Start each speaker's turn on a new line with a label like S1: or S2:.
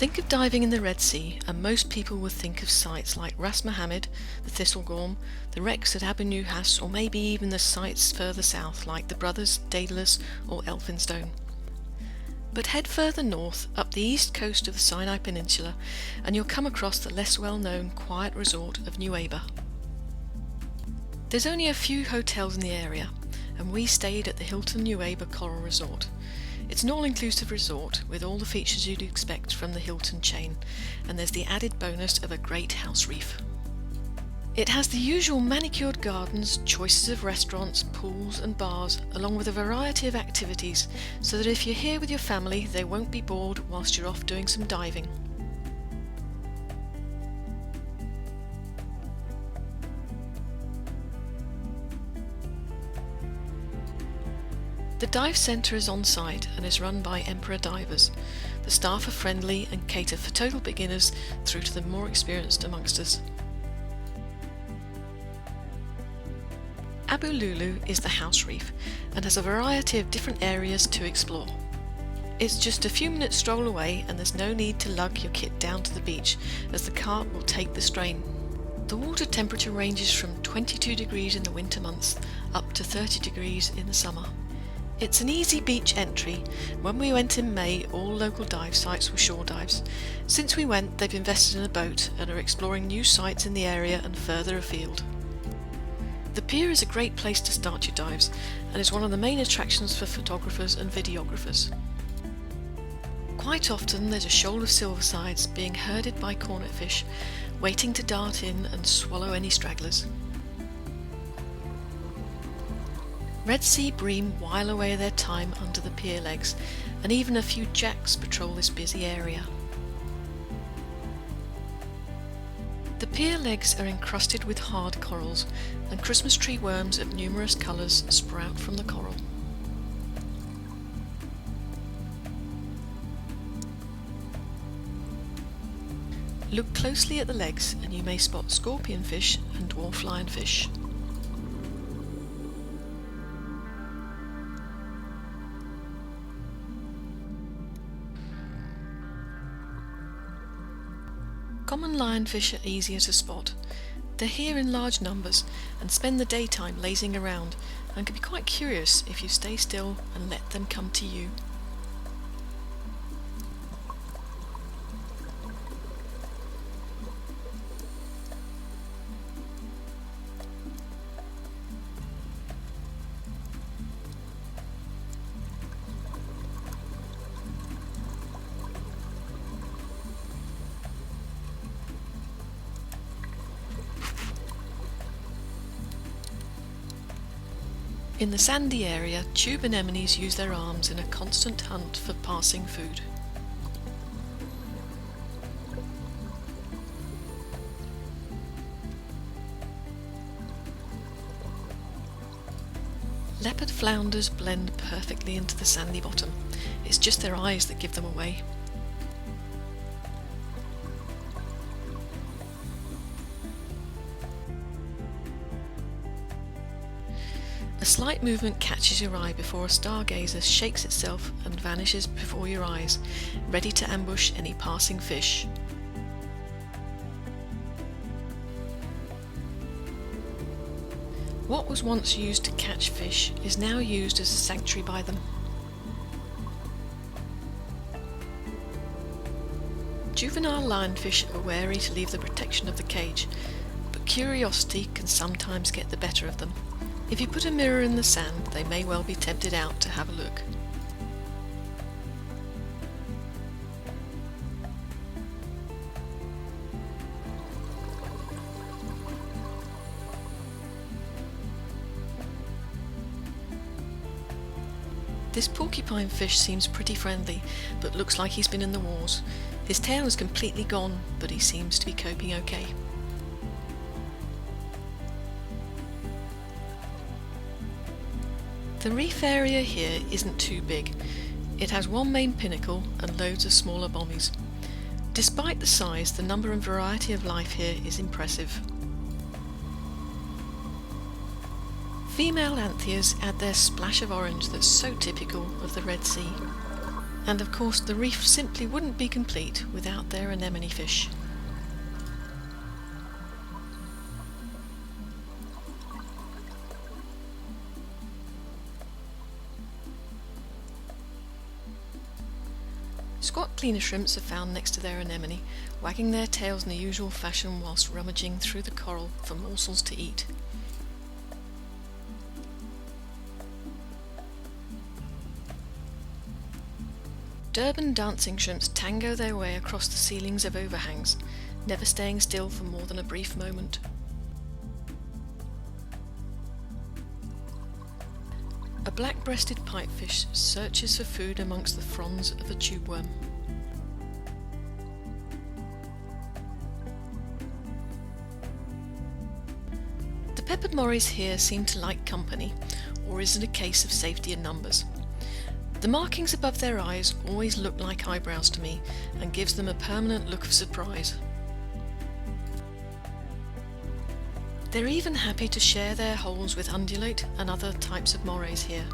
S1: Think of diving in the Red Sea, and most people would think of sites like Ras Mohammed, the Thistlegorm, the wrecks at Abu Nuhas, or maybe even the sites further south like the Brothers, Daedalus, or Elphinstone. But head further north, up the east coast of the Sinai Peninsula, and you'll come across the less well-known quiet resort of Nuweiba. There's only a few hotels in the area, and we stayed at the Hilton Nuweiba Coral Resort. It's an all-inclusive resort with all the features you'd expect from the Hilton chain, and there's the added bonus of a great house reef. It has the usual manicured gardens, choices of restaurants, pools and bars, along with a variety of activities, so that if you're here with your family, they won't be bored whilst you're off doing some diving. The dive centre is on site and is run by Emperor divers. The staff are friendly and cater for total beginners through to the more experienced amongst us. Abu Lulu is the house reef and has a variety of different areas to explore. It's just a few minutes stroll away, and there's no need to lug your kit down to the beach, as the cart will take the strain. The water temperature ranges from 22 degrees in the winter months up to 30 degrees in the summer. It's an easy beach entry. When we went in May, all local dive sites were shore dives. Since we went, they've invested in a boat and are exploring new sites in the area and further afield. The pier is a great place to start your dives and is one of the main attractions for photographers and videographers. Quite often there's a shoal of silversides being herded by cornetfish, waiting to dart in and swallow any stragglers. Red Sea bream while away their time under the pier legs, and even a few jacks patrol this busy area. The pier legs are encrusted with hard corals, and Christmas tree worms of numerous colours sprout from the coral. Look closely at the legs and you may spot scorpionfish and dwarf lionfish. Common lionfish are easier to spot. They're here in large numbers and spend the daytime lazing around, and can be quite curious if you stay still and let them come to you. In the sandy area, tube anemones use their arms in a constant hunt for passing food. Leopard flounders blend perfectly into the sandy bottom. It's just their eyes that give them away. A slight movement catches your eye before a stargazer shakes itself and vanishes before your eyes, ready to ambush any passing fish. What was once used to catch fish is now used as a sanctuary by them. Juvenile lionfish are wary to leave the protection of the cage, but curiosity can sometimes get the better of them. If you put a mirror in the sand, they may well be tempted out to have a look. This porcupine fish seems pretty friendly, but looks like he's been in the wars. His tail is completely gone, but he seems to be coping okay. The reef area here isn't too big. It has one main pinnacle and loads of smaller bommies. Despite the size, the number and variety of life here is impressive. Female antheas add their splash of orange that's so typical of the Red Sea. And of course the reef simply wouldn't be complete without their anemone fish. Squat cleaner shrimps are found next to their anemone, wagging their tails in the usual fashion whilst rummaging through the coral for morsels to eat. Durban dancing shrimps tango their way across the ceilings of overhangs, never staying still for more than a brief moment. A black-breasted pipefish searches for food amongst the fronds of a tube worm. The peppered morays here seem to like company, or is it a case of safety in numbers? The markings above their eyes always look like eyebrows to me and gives them a permanent look of surprise. They're even happy to share their holes with undulate and other types of morays here.